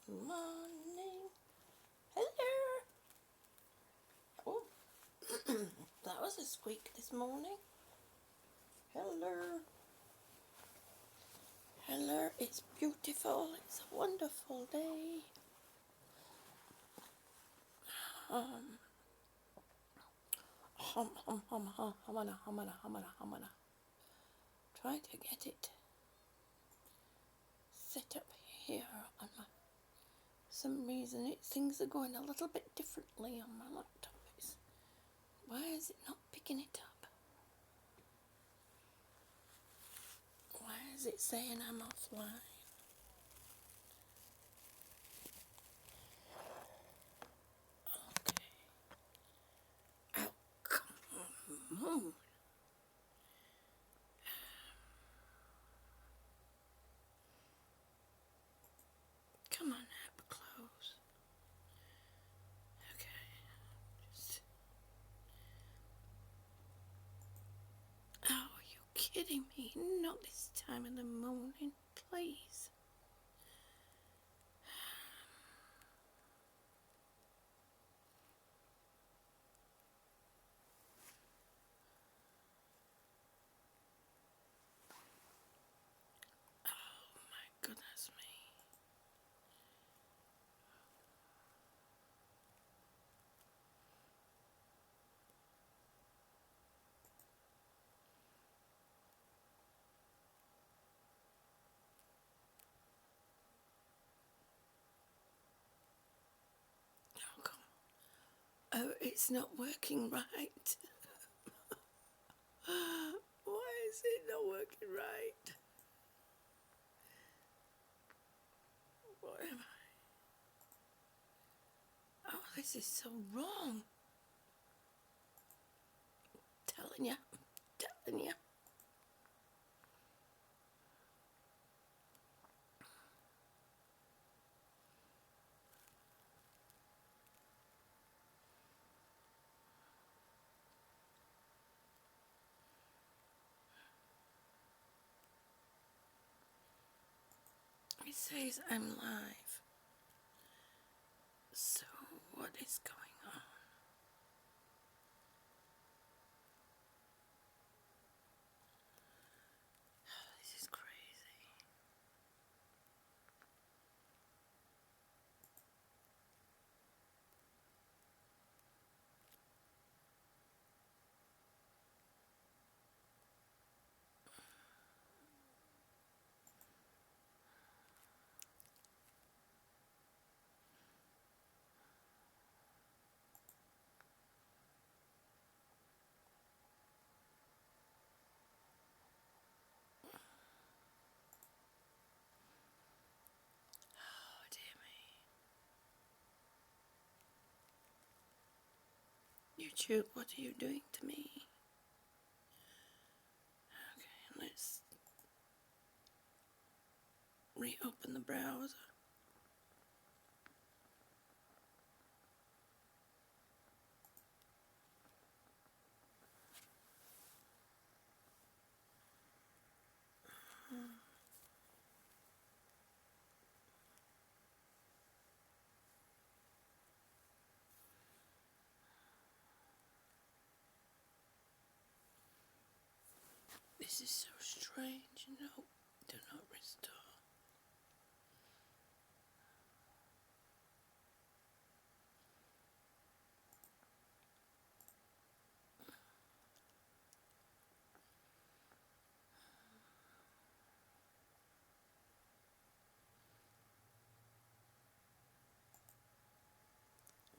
Morning. Hello. Oh, that was a squeak this morning. Hello. Hello. It's beautiful. It's a wonderful day. Humana. Trying to get it set up here on my. For some reason, things are going a little bit differently on my laptop. Why is it not picking it up? Why is it saying I'm offline? Okay. Oh, come on. Come on, up close. Okay. Oh, are you kidding me? Not this time in the morning, please. Oh my goodness me. Oh, come. Oh, it's not working right. Why is it not working right? What am I? Oh, this is so wrong. Telling you. It says I'm live. So, what is going on? This is crazy. Oh, dear me. YouTube, what are you doing to me? Okay, let's reopen the browser. This is so strange. No, do not restore.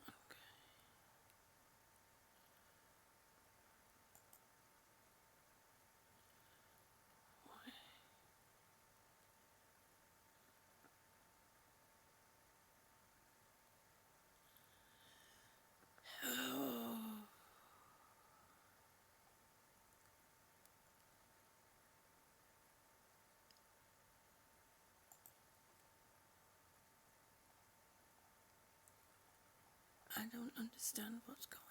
Okay. Why? Oh. I don't understand what's going on.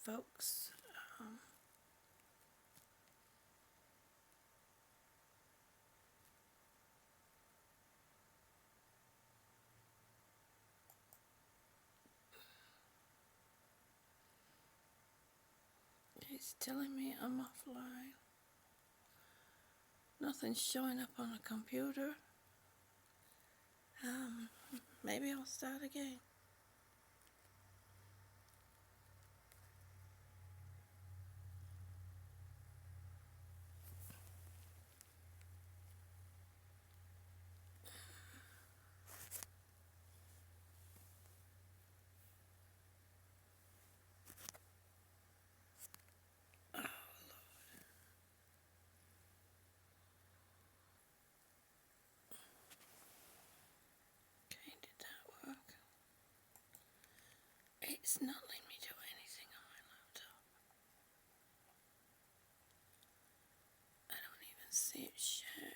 folks. It's telling me I'm offline. Nothing's showing up on a computer. Maybe I'll start again. Okay, did that work? It's not letting me do anything on my laptop. I don't even see it shared.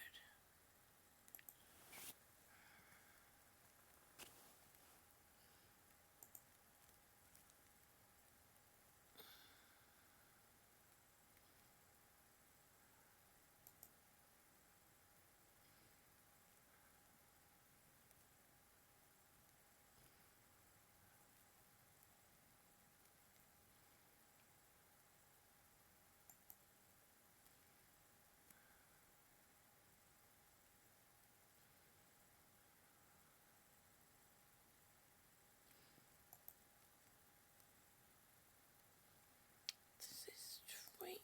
This is strange.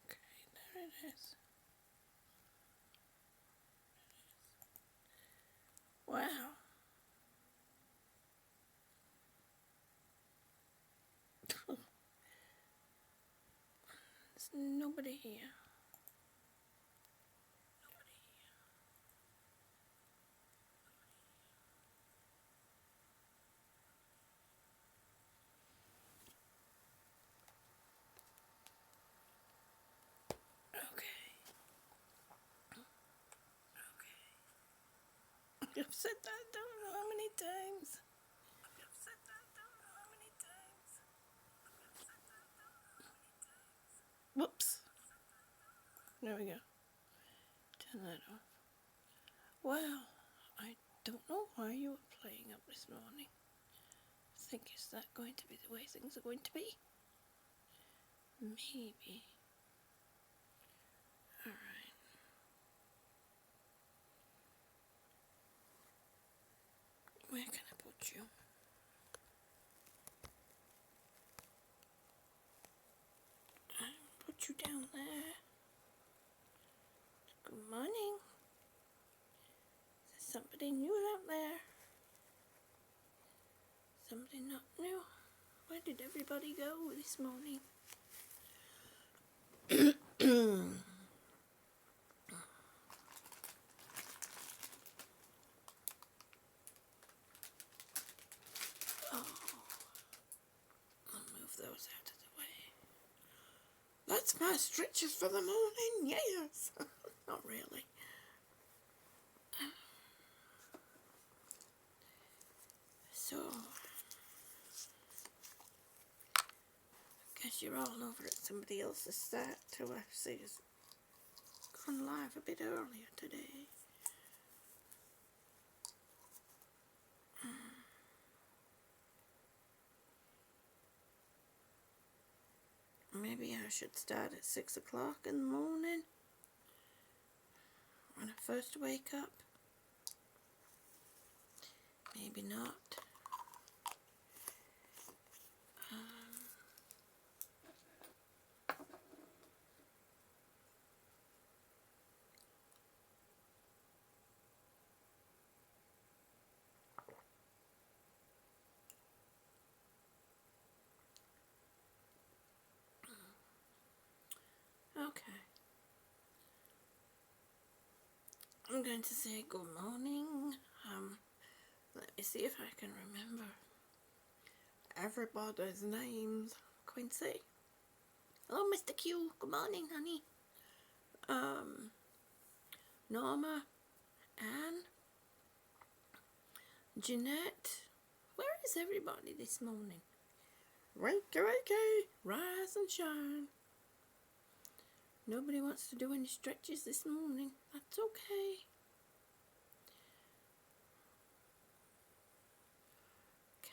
Okay, there it is. Wow. There's nobody here. Okay. I've said that I don't know how many times. Whoops. There we go. Turn that off. Well, I don't know why you were playing up this morning. I think, is that going to be the way things are going to be? Maybe. Alright. Where can I put you? I'll put you down there. Good morning. Is there somebody new out there? Somebody not new? Where did everybody go this morning? Oh, I'll move those out of the way. That's my stretches for the morning, yes. Not really. So, I guess you're all over at somebody else's start who I see has gone live a bit earlier today. Maybe I should start at 6 o'clock in the morning when I first wake up. Maybe not. Okay. I'm going to say good morning. Let me see if I can remember everybody's names. Quincy. Hello, Mr. Q. Good morning, honey. Norma. Anne. Jeanette. Where is everybody this morning? Wakey, wakey, rise and shine. Nobody wants to do any stretches this morning. That's okay.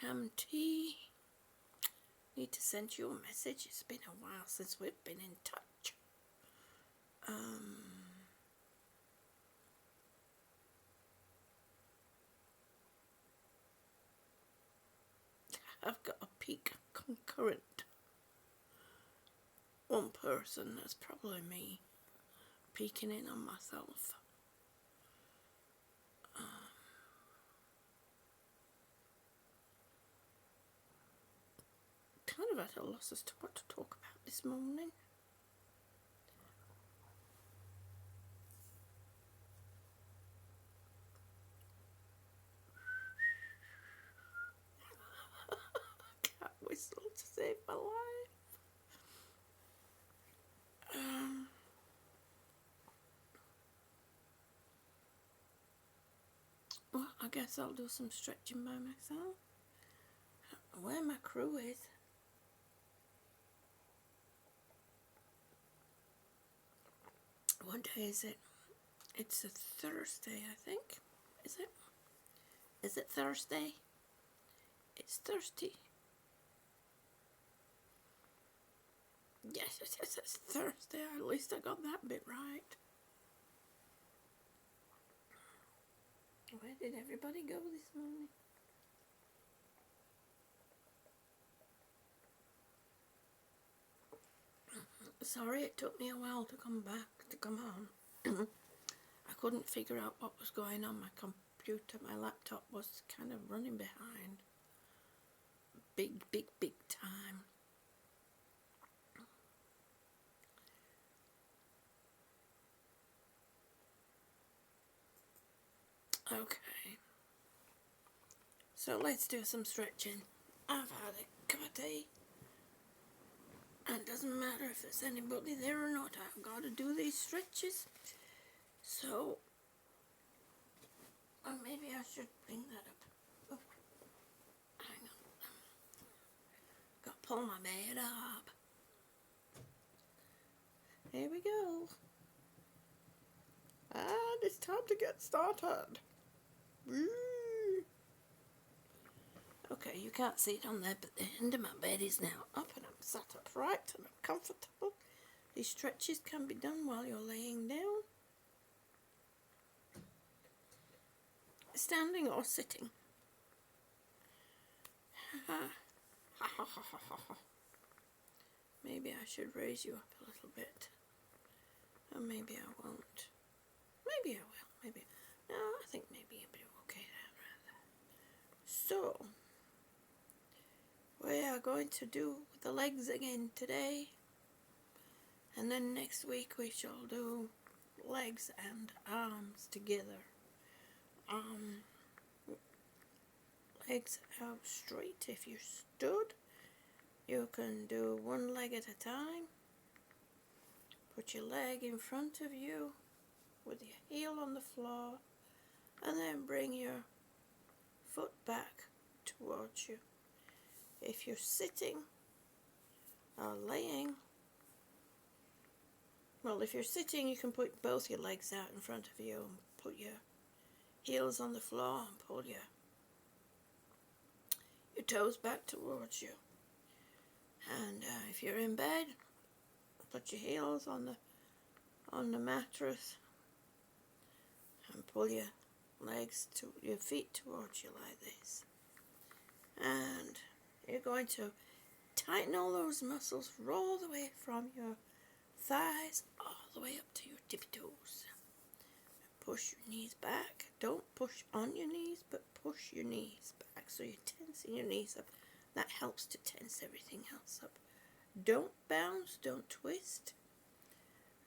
Cam T, need to send you a message. It's been a while since we've been in touch. I've got a peak concurrent. One person, that's probably me, peeking in on myself. Kind of at a loss as to what to talk about this morning. Cat whistle to save my life. Well, I guess I'll do some stretching by myself. I don't know where my crew is. What day is it? It's a Thursday, I think. Is it? Is it Thursday? It's Thursday. Yes, it's Thursday. At least I got that bit right. Where did everybody go this morning? Sorry it took me a while to come on. I couldn't figure out what was going on. My computer, my laptop was kind of running behind. Big time. Okay. So let's do some stretching. I've had a cup of tea. And it doesn't matter if there's anybody there or not. I've got to do these stretches. So, or maybe I should bring that up. Oh, hang on. Got to pull my bed up. Here we go. And it's time to get started. Woo. Okay, you can't see it on there, but the end of my bed is now up and I'm sat upright and I'm comfortable. These stretches can be done while you're laying down, standing or sitting. Maybe I should raise you up a little bit. Or maybe I won't. Maybe I will. Maybe. No, I think maybe you'll be okay there. So, we are going to do the legs again today. And then next week we shall do legs and arms together. Legs out straight. If you stood, you can do one leg at a time. Put your leg in front of you with your heel on the floor, and then bring your foot back towards you. If you're sitting or laying, well, if you're sitting, you can put both your legs out in front of you and put your heels on the floor and pull your toes back towards you. And if you're in bed, put your heels on the mattress and pull your your feet towards you like this. And you're going to tighten all those muscles all the way from your thighs all the way up to your tippy toes. Push your knees back. Don't push on your knees, but push your knees back. So you're tensing your knees up. That helps to tense everything else up. Don't bounce, don't twist.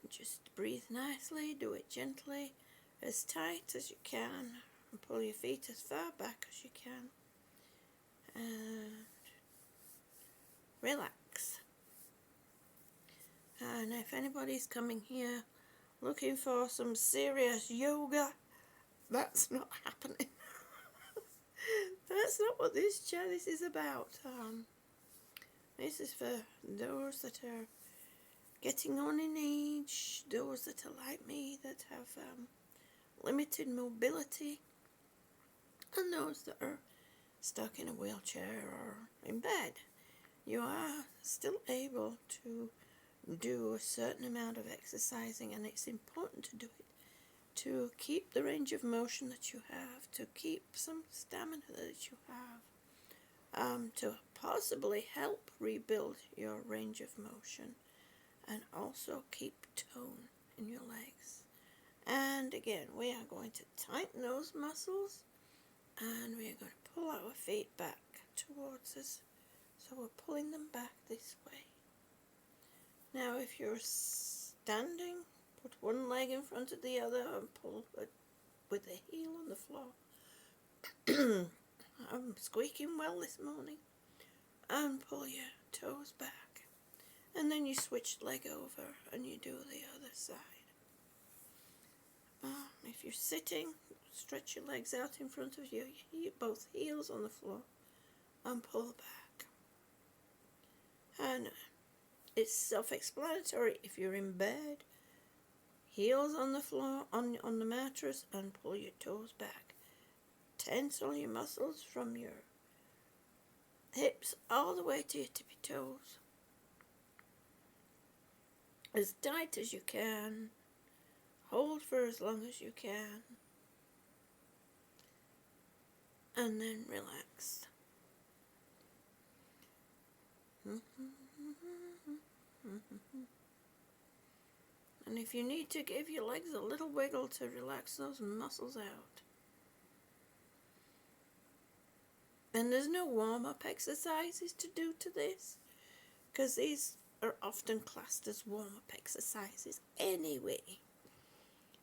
Just breathe nicely, do it gently, as tight as you can, and pull your feet as far back as you can. And relax. And if anybody's coming here looking for some serious yoga, that's not happening. that's not what this is about. This is for those that are getting on in age, those that are like me, that have limited mobility, and those that are stuck in a wheelchair or in bed. You are still able to do a certain amount of exercising, and it's important to do it to keep the range of motion that you have, to keep some stamina that you have, to possibly help rebuild your range of motion, and also keep tone in your legs. And again, we are going to tighten those muscles, and we are going to pull our feet back towards us. So we're pulling them back this way. Now if you're standing, put one leg in front of the other and pull it with the heel on the floor. I'm squeaking well this morning. And pull your toes back. And then you switch leg over and you do the other side. If you're sitting, stretch your legs out in front of you, both heels on the floor, and pull back. And it's self-explanatory. If you're in bed, heels on the floor, on the mattress, and pull your toes back. Tense all your muscles from your hips all the way to your tippy toes. As tight as you can. Hold for as long as you can. And then relax. And if you need to give your legs a little wiggle to relax those muscles out. And there's no warm-up exercises to do to this, because these are often classed as warm-up exercises anyway,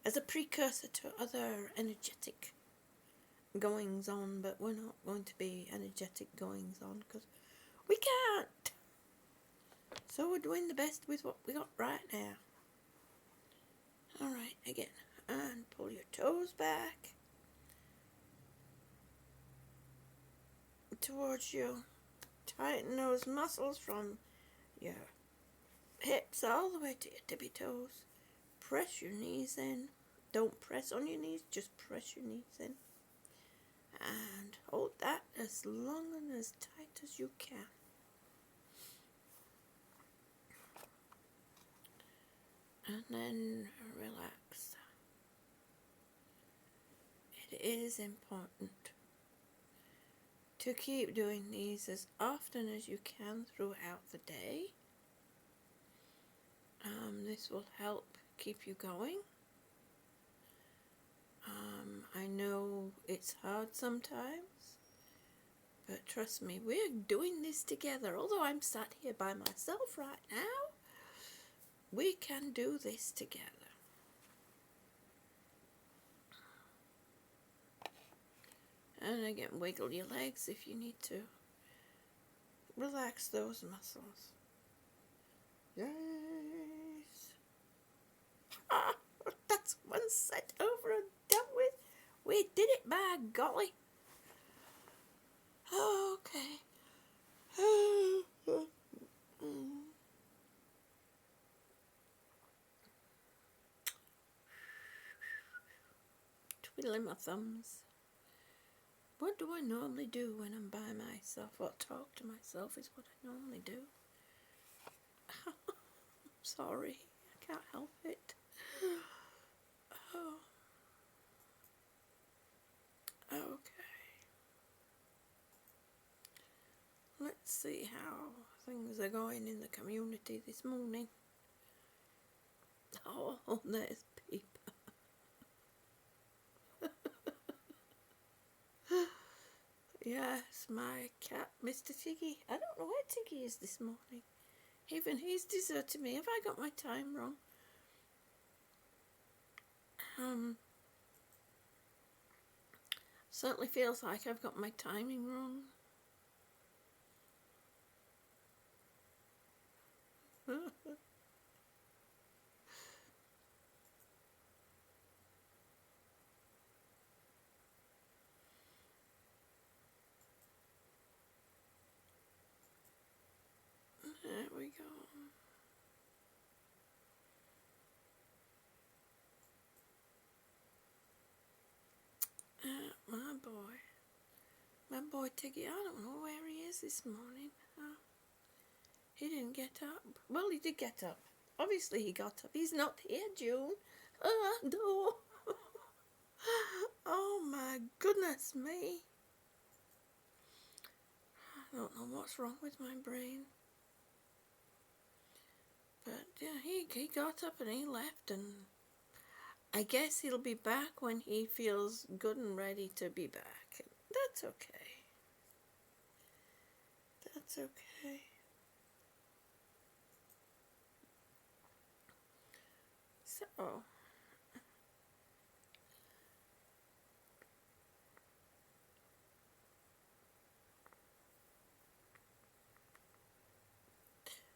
as a precursor to other energetic goings-on, but we're not going to be energetic goings-on because we can't. So we're doing the best with what we got right now. Alright, again, and pull your toes back towards you. Tighten those muscles from your hips all the way to your tippy toes. Press your knees in. Don't press on your knees, just press your knees in. And hold that as long and as tight as you can. And then relax. It is important to keep doing these as often as you can throughout the day. This will help keep you going. I know it's hard sometimes, but trust me, we're doing this together. Although I'm sat here by myself right now, we can do this together. And again, wiggle your legs if you need to. Relax those muscles. Yes. Ah, that's one set over and done with. We did it, by golly. Okay. Twiddling my thumbs. What do I normally do when I'm by myself? Well, talk to myself is what I normally do. Sorry, I can't help it. Oh. Okay. Let's see how things are going in the community this morning. Oh, there's Peep. Yes, my cat, Mr. Tiggy. I don't know where Tiggy is this morning. Even he's deserted me. Have I got my time wrong? Certainly feels like I've got my timing wrong. My boy Tiggy, I don't know where he is this morning. He didn't get up. Well, he did get up. Obviously he got up. He's not here, June. No. Oh my goodness me. I don't know what's wrong with my brain. But yeah, he got up and he left, and I guess he'll be back when he feels good and ready to be back. That's okay. That's okay.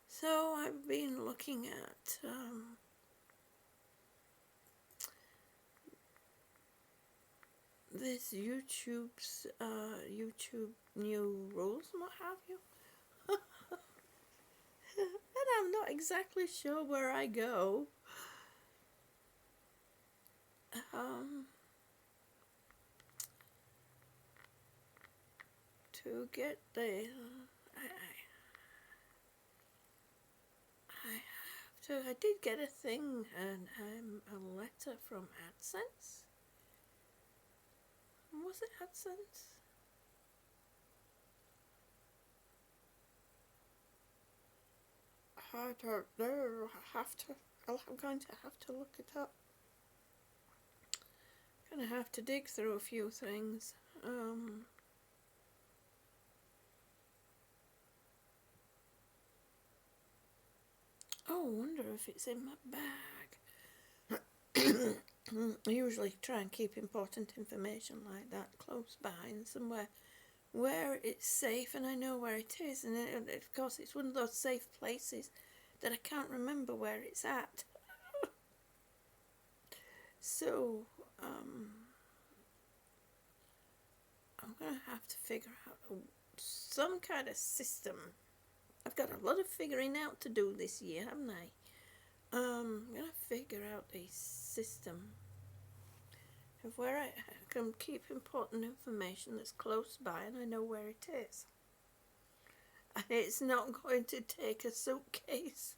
So I've been looking at this YouTube's YouTube new rules and what have you. And I'm not exactly sure where I go. To get the I did get a thing, and a letter from AdSense. Was it AdSense? I don't know. I'm going to have to look it up. Gonna have to dig through a few things. Oh, I wonder if it's in my bag. I usually try and keep important information like that close by and somewhere where it's safe and I know where it is. And of course, it's one of those safe places that I can't remember where it's at. So, I'm going to have to figure out some kind of system. I've got a lot of figuring out to do this year, haven't I? I'm going to figure out a system of where I can keep important information that's close by and I know where it is. And it's not going to take a suitcase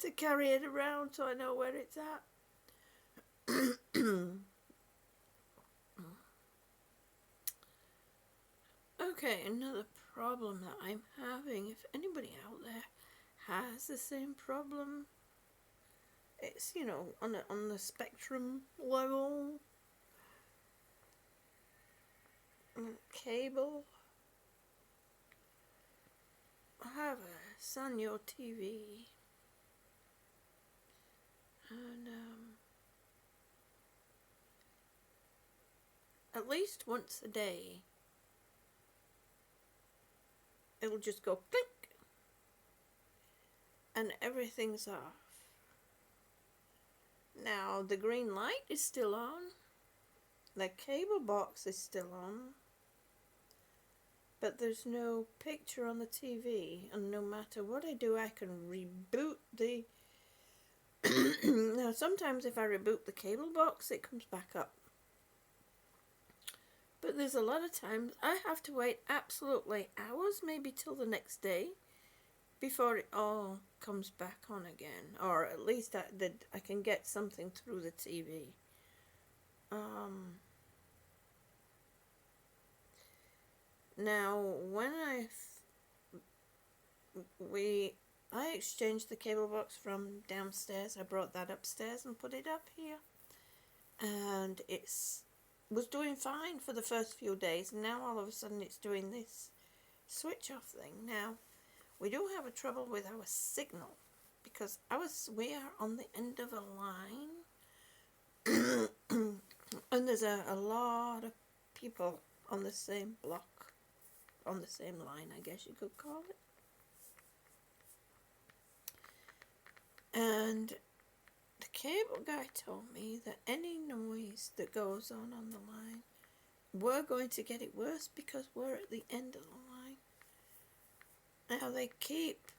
to carry it around so I know where it's at. Okay, another problem that I'm having, if anybody out there has the same problem, it's, you know, on the spectrum level, cable. I have a Sanyo TV, and at least once a day it'll just go click and everything's off. Now the green light is still on, the cable box is still on, but there's no picture on the TV, and no matter what I do I can reboot the now sometimes if I reboot the cable box it comes back up, but there's a lot of times I have to wait absolutely hours, maybe till the next day, before it all comes back on again, or at least I can get something through the TV. Now when I exchanged the cable box from downstairs, I brought that upstairs and put it up here, and was doing fine for the first few days, and now all of a sudden it's doing this switch off thing. Now we do have a trouble with our signal because we are on the end of a line and there's a lot of people on the same block, on the same line, I guess you could call it. And the cable guy told me that any noise that goes on the line, we're going to get it worse because we're at the end of the line. Now they keep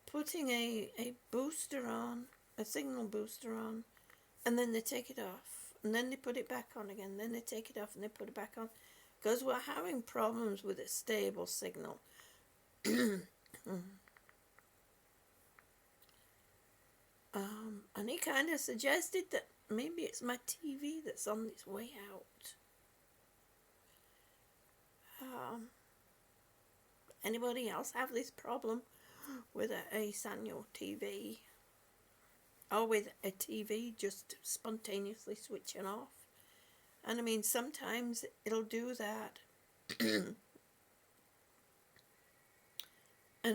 putting a booster on, a signal booster on, and then they take it off, and then they put it back on again, then they take it off and they put it back on. because we're having problems with a stable signal. And he kind of suggested that maybe it's my TV that's on its way out. Anybody else have this problem with a Sanyo TV? Or with a TV just spontaneously switching off? And I mean, sometimes it'll do that. And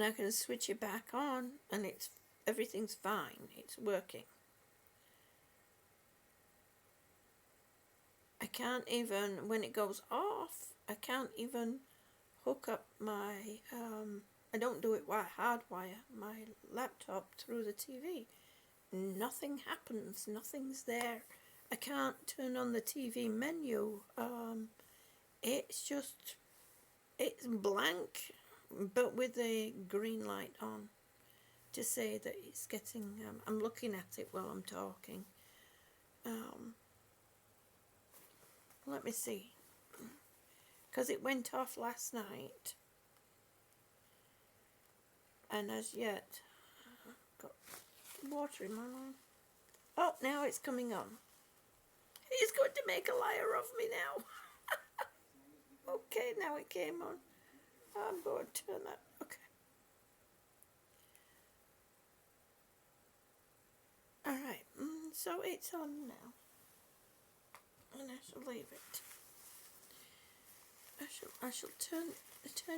I can switch it back on and everything's fine. It's working. I can't even, when it goes off, I can't even hook up my, I don't do it via hardwire, my laptop through the TV. Nothing happens, nothing's there. I can't turn on the TV menu. It's blank, but with the green light on to say that it's getting, I'm looking at it while I'm talking. Let me see, because it went off last night, and as yet, got water in my eye. Oh, now it's coming on. He's going to make a liar of me now. Okay, now it came on. I'm going to turn that. Okay. Alright, so it's on now. And I shall leave it. I shall turn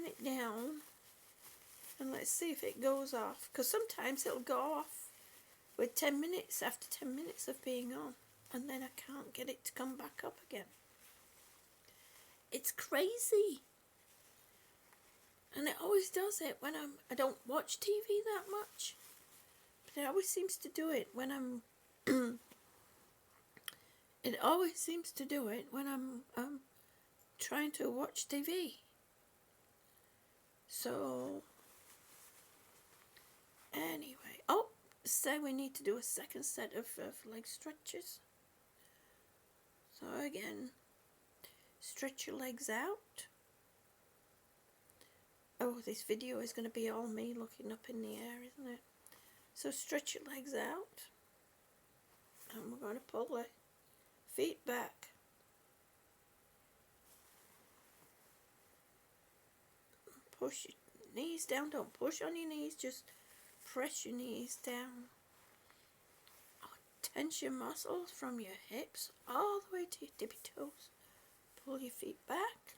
it down. And let's see if it goes off. Because sometimes it'll go off with 10 minutes, after 10 minutes of being on. And then I can't get it to come back up again. It's crazy. And it always does it when I don't watch TV that much. But it always seems to do it when I'm it always seems to do it when I'm trying to watch TV. So anyway, so we need to do a second set of leg stretches. So again, stretch your legs out. Oh, this video is going to be all me looking up in the air, isn't it? So stretch your legs out. And we're going to pull the feet back. Push your knees down. Don't push on your knees. Just press your knees down. Tense your muscles from your hips all the way to your tippy toes. Pull your feet back.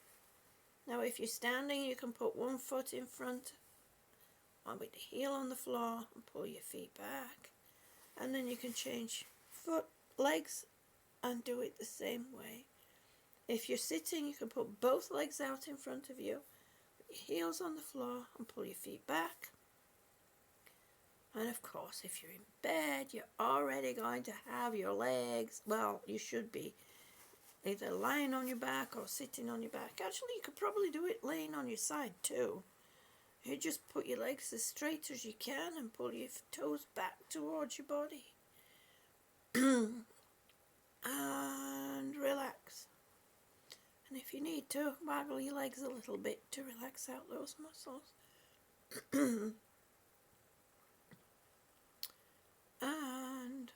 Now if you're standing, you can put one foot in front with the heel on the floor and pull your feet back. And then you can change legs and do it the same way. If you're sitting, you can put both legs out in front of you, put your heels on the floor and pull your feet back. And of course, if you're in bed, you're already going to have your legs, well, you should be either lying on your back or sitting on your back. Actually, you could probably do it laying on your side too. You just put your legs as straight as you can and pull your toes back towards your body. And relax. And if you need to, waggle your legs a little bit to relax out those muscles. And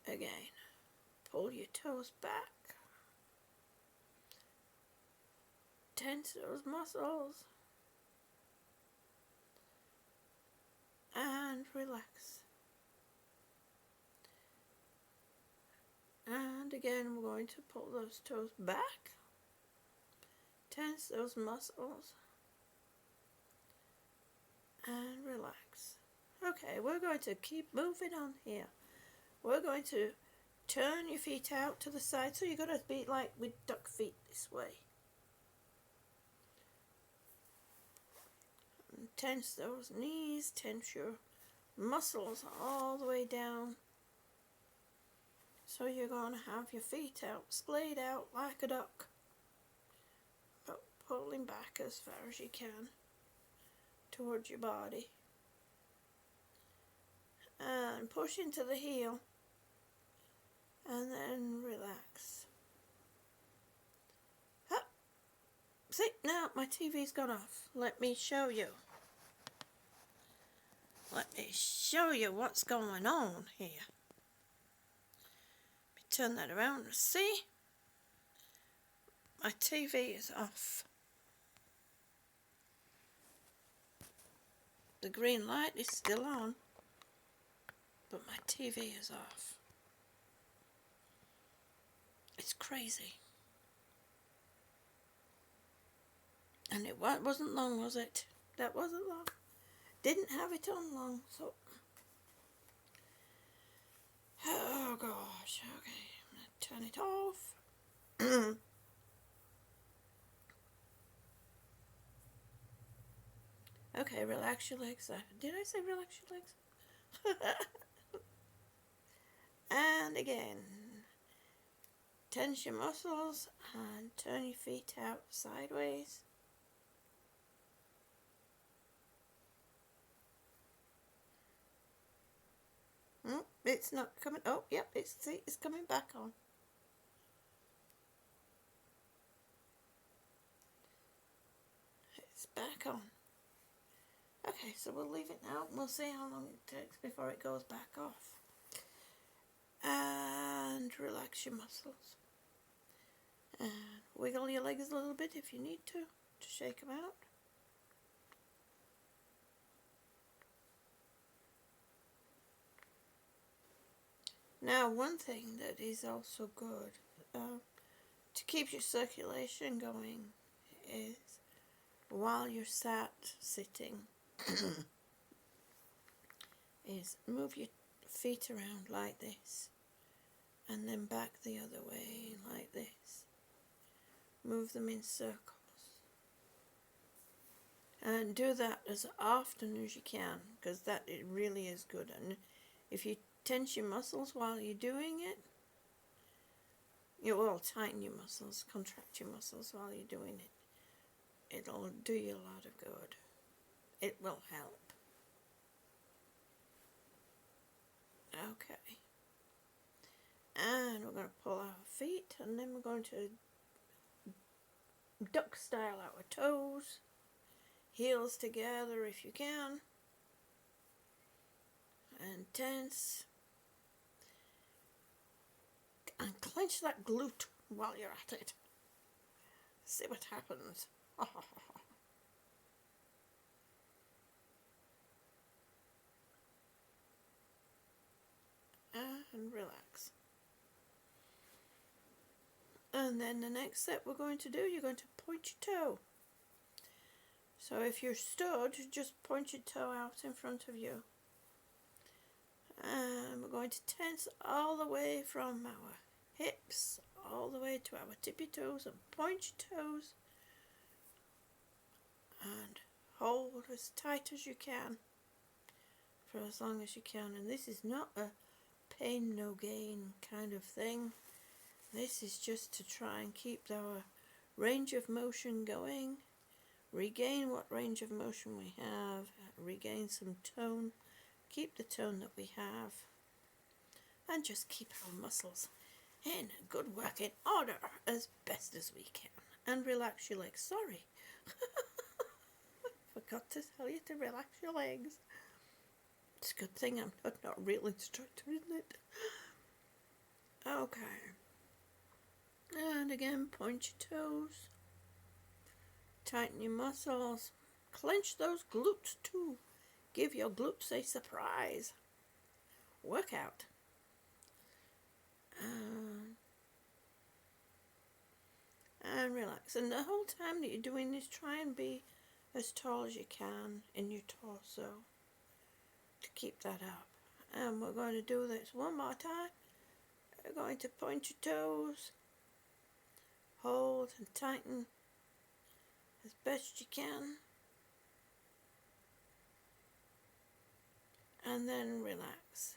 again, pull your toes back. Tense those muscles. And relax. And again, we're going to pull those toes back. Tense those muscles. And relax. Okay, we're going to keep moving on here. We're going to turn your feet out to the side. So you're going to be like with duck feet this way. And tense those knees. Tense your muscles all the way down. So you're going to have your feet out, splayed out like a duck. But pulling back as far as you can towards your body. And push into the heel. And then relax. See, now my TV's gone off. Let me show you. Let me show you what's going on here. Let me turn that around and see. My TV is off. The green light is still on, but my TV is off. It's crazy. And it wasn't long, was it? That wasn't long. Didn't have it on long, so... Oh gosh, okay, I'm going to turn it off. Okay, relax your legs. Did I say relax your legs? And again, tense your muscles and turn your feet out sideways. It's not coming. Oh, yep, it's coming back on. It's back on. Okay, so we'll leave it now. We'll see how long it takes before it goes back off. And relax your muscles. And wiggle your legs a little bit if you need to shake them out. Now, one thing that is also good to keep your circulation going is while you're sitting, is move your feet around like this and then back the other way like this. Move them in circles. And do that as often as you can, because it really is good. And if you tense your muscles while you're doing it, you will tighten your muscles, contract your muscles while you're doing it. It'll do you a lot of good. It will help. Okay. And we're going to pull our feet, and then we're going to duck style our toes, heels together if you can, and tense, and clench that glute while you're at it. See what happens. And relax. And then the next step we're going to do, you're going to point your toe. So if you're stood, just point your toe out in front of you. And we're going to tense all the way from our hips all the way to our tippy toes, and point your toes and hold as tight as you can for as long as you can. And this is not a pain no gain kind of thing. This is just to try and keep our range of motion going, regain what range of motion we have, regain some tone, keep the tone that we have, and just keep our muscles in good working order as best as we can. And relax your legs. Sorry. Forgot to tell you to relax your legs. It's a good thing I'm not real instructor, isn't it? Okay. And again, point your toes. Tighten your muscles. Clench those glutes too. Give your glutes a surprise workout. And relax. And the whole time that you're doing this, try and be as tall as you can in your torso to keep that up. And we're going to do this one more time. We're going to point your toes, hold and tighten as best you can, and then relax.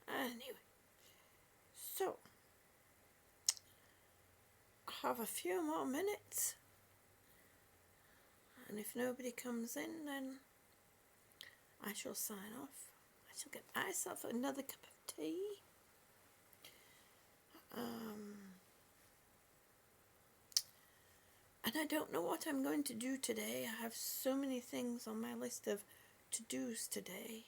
Anyway, so I have a few more minutes, and if nobody comes in, then I shall sign off. I shall get myself another cup of tea. And I don't know what I'm going to do today. I have so many things on my list of to-dos today.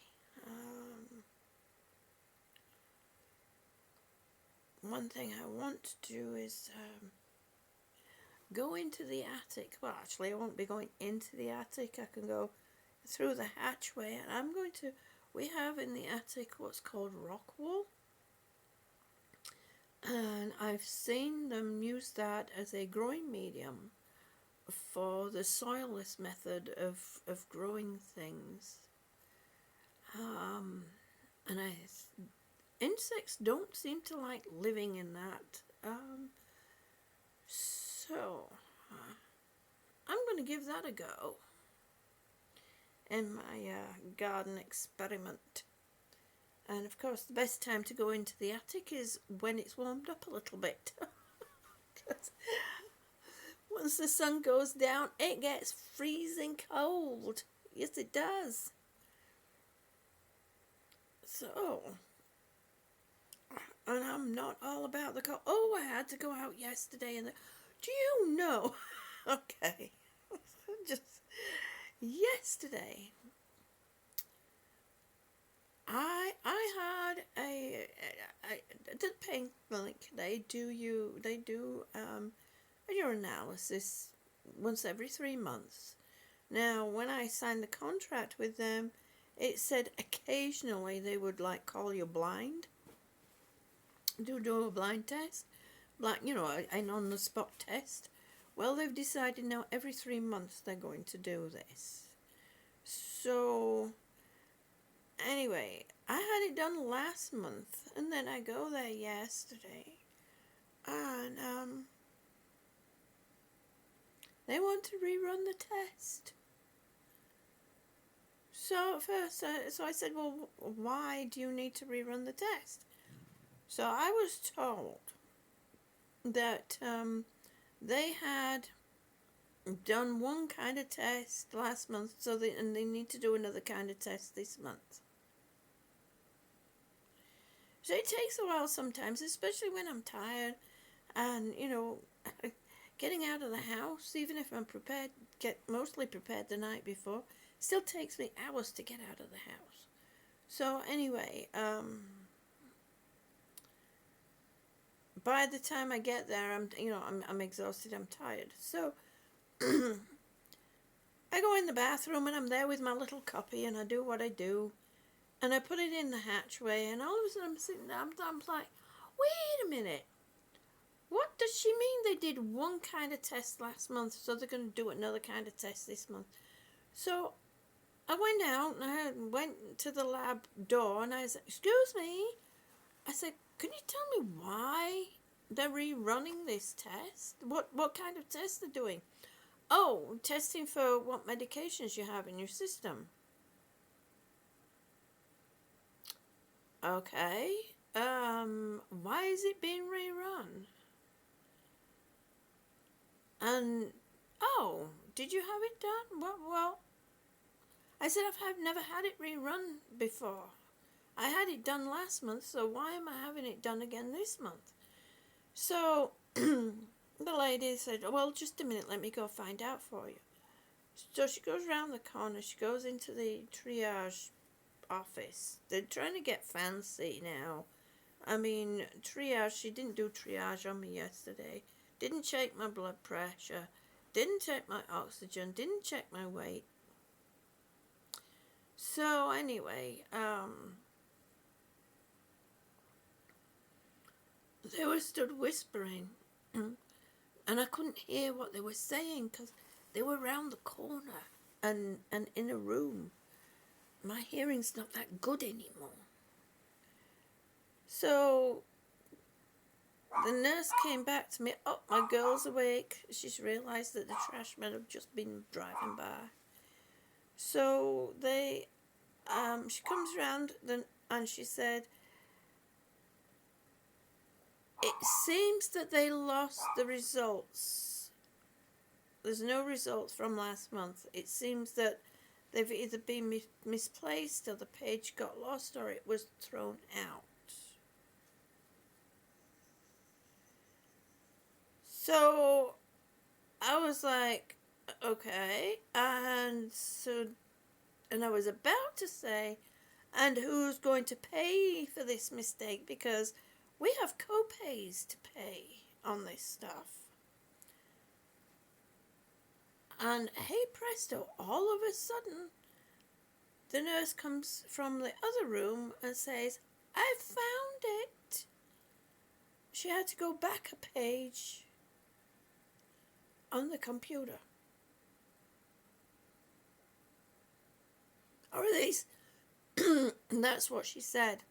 One thing I want to do is go into the attic. Well, actually, I won't be going into the attic. I can go through the hatchway, and we have in the attic what's called rock wool. And I've seen them use that as a growing medium for the soilless method of growing things. And insects don't seem to like living in that. So I'm going to give that a go in my garden experiment. And of course, the best time to go into the attic is when it's warmed up a little bit. Once the sun goes down, it gets freezing cold. Yes, it does. So, and I'm not all about the cold. Oh, I had to go out yesterday, and do you know? Okay, just yesterday, I had a the pain clinic. They do a urinalysis once every 3 months. Now, when I signed the contract with them, it said occasionally they would like call you blind, do a blind test, like, you know, an on the spot test. Well, they've decided now every 3 months they're going to do this. So anyway, I had it done last month, and then I go there yesterday, and they want to rerun the test. So at first, so I said, well, why do you need to rerun the test? So I was told that they had done one kind of test last month, and they need to do another kind of test this month. So it takes a while sometimes, especially when I'm tired, and you know, getting out of the house, even if I'm prepared, get mostly prepared the night before, still takes me hours to get out of the house. So anyway, by the time I get there, I'm exhausted, I'm tired. So I go in the bathroom, and I'm there with my little cuppa, and I do what I do, and I put it in the hatchway, and all of a sudden I'm sitting there, I'm like, wait a minute. What does she mean they did one kind of test last month, so they're going to do another kind of test this month? So I went out, and I went to the lab door, and I said, excuse me. I said, can you tell me why they're rerunning this test? What kind of test they're doing? Oh, testing for what medications you have in your system. Okay. Why is it being rerun? And, oh, did you have it done? Well, I said I've never had it rerun before. I had it done last month, so why am I having it done again this month? So the lady said, well, just a minute, let me go find out for you. So she goes around the corner, she goes into the triage office. They're trying to get fancy now. I mean, triage, she didn't do triage on me yesterday. Didn't check my blood pressure. Didn't check my oxygen. Didn't check my weight. So anyway, they were stood whispering, and I couldn't hear what they were saying because they were round the corner and in a room. My hearing's not that good anymore. So the nurse came back to me. Oh, my girl's awake. She's realised that the trash men have just been driving by. So she comes round and she said, it seems that they lost the results. There's no results from last month. It seems that they've either been misplaced, or the page got lost, or it was thrown out. So I was like, okay. And I was about to say, and who's going to pay for this mistake? Because we have co-pays to pay on this stuff. And hey presto, all of a sudden, the nurse comes from the other room and says, I found it. She had to go back a page on the computer. Or at least, that's what she said.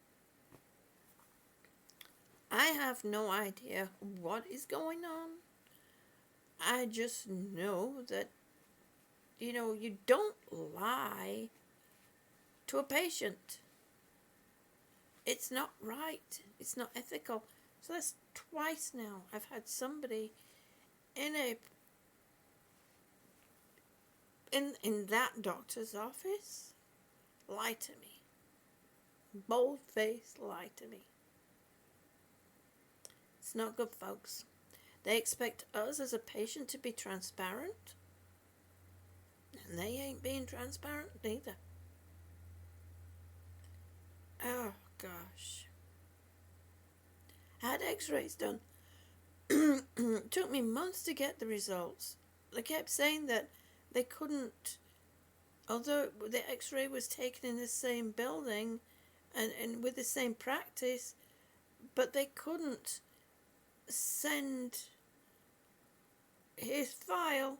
I have no idea what is going on. I just know that, you don't lie to a patient. It's not right. It's not ethical. So that's twice now I've had somebody in that doctor's office lie to me. Bold-faced lie to me. It's not good, folks. They expect us as a patient to be transparent, and they ain't being transparent neither. Oh, gosh. I had x-rays done. It took me months to get the results. They kept saying that they couldn't, although the x-ray was taken in the same building and with the same practice, but they couldn't send his file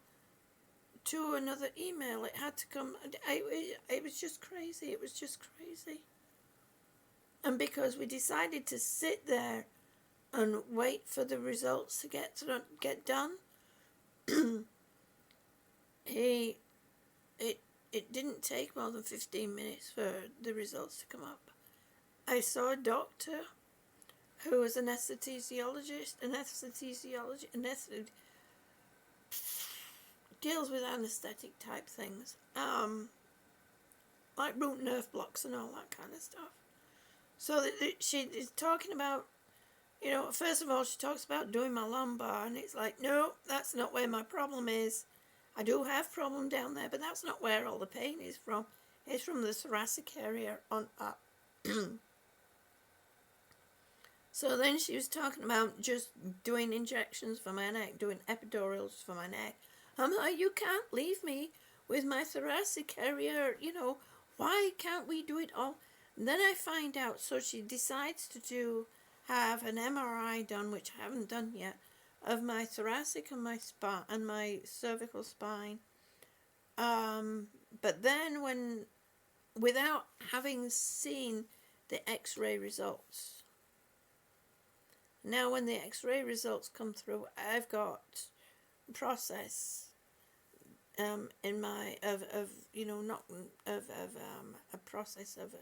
to another email. It had to come. It was just crazy. It was just crazy. And because we decided to sit there and wait for the results to get done, it didn't take more than 15 minutes for the results to come up. I saw a doctor who was an anesthesiologist, deals with anesthetic type things, like root nerve blocks and all that kind of stuff. So she is talking about, first of all, she talks about doing my lumbar, and it's like, no, that's not where my problem is. I do have problem down there, but that's not where all the pain is from. It's from the thoracic area on up. So then she was talking about just doing injections for my neck, doing epidurals for my neck. I'm like, you can't leave me with my thoracic area, why can't we do it all? And then I find out, so she decides to have an MRI done, which I haven't done yet, of my thoracic and my spine and my cervical spine. But then without having seen the x-ray results. Now when the x-ray results come through, I've got a process in my a process of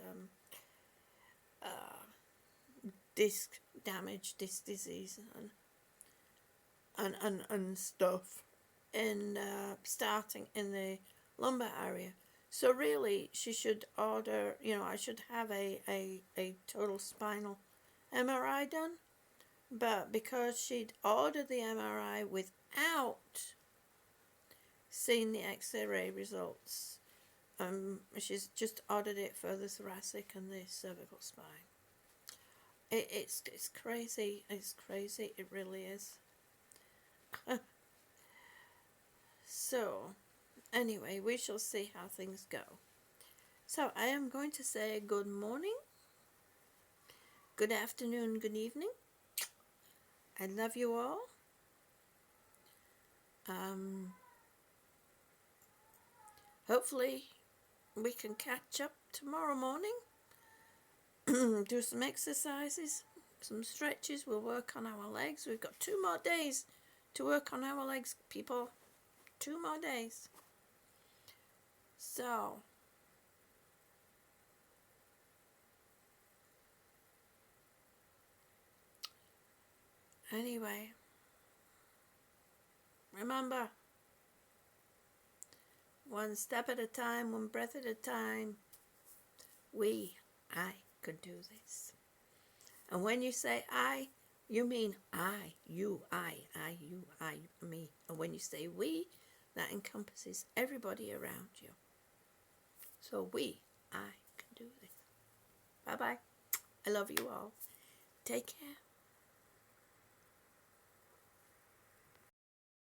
disc damage, disc disease and stuff in starting in the lumbar area. So really she should order, I should have a total spinal MRI done. But because she'd ordered the MRI without seeing the X-ray results, she's just ordered it for the thoracic and the cervical spine. It's crazy. It's crazy. It really is. So, anyway, we shall see how things go. So, I am going to say good morning, good afternoon, good evening. I love you all. Hopefully we can catch up tomorrow morning. Do some exercises, some stretches. We'll work on our legs. We've got 2 more days to work on our legs, people. 2 more days. So, anyway, remember, one step at a time, one breath at a time. I could do this. And when you say I, you mean I, you, I, you, I, me. And when when you say we, that encompasses everybody around you. So I can do this. Bye-bye. I love you all. Take care.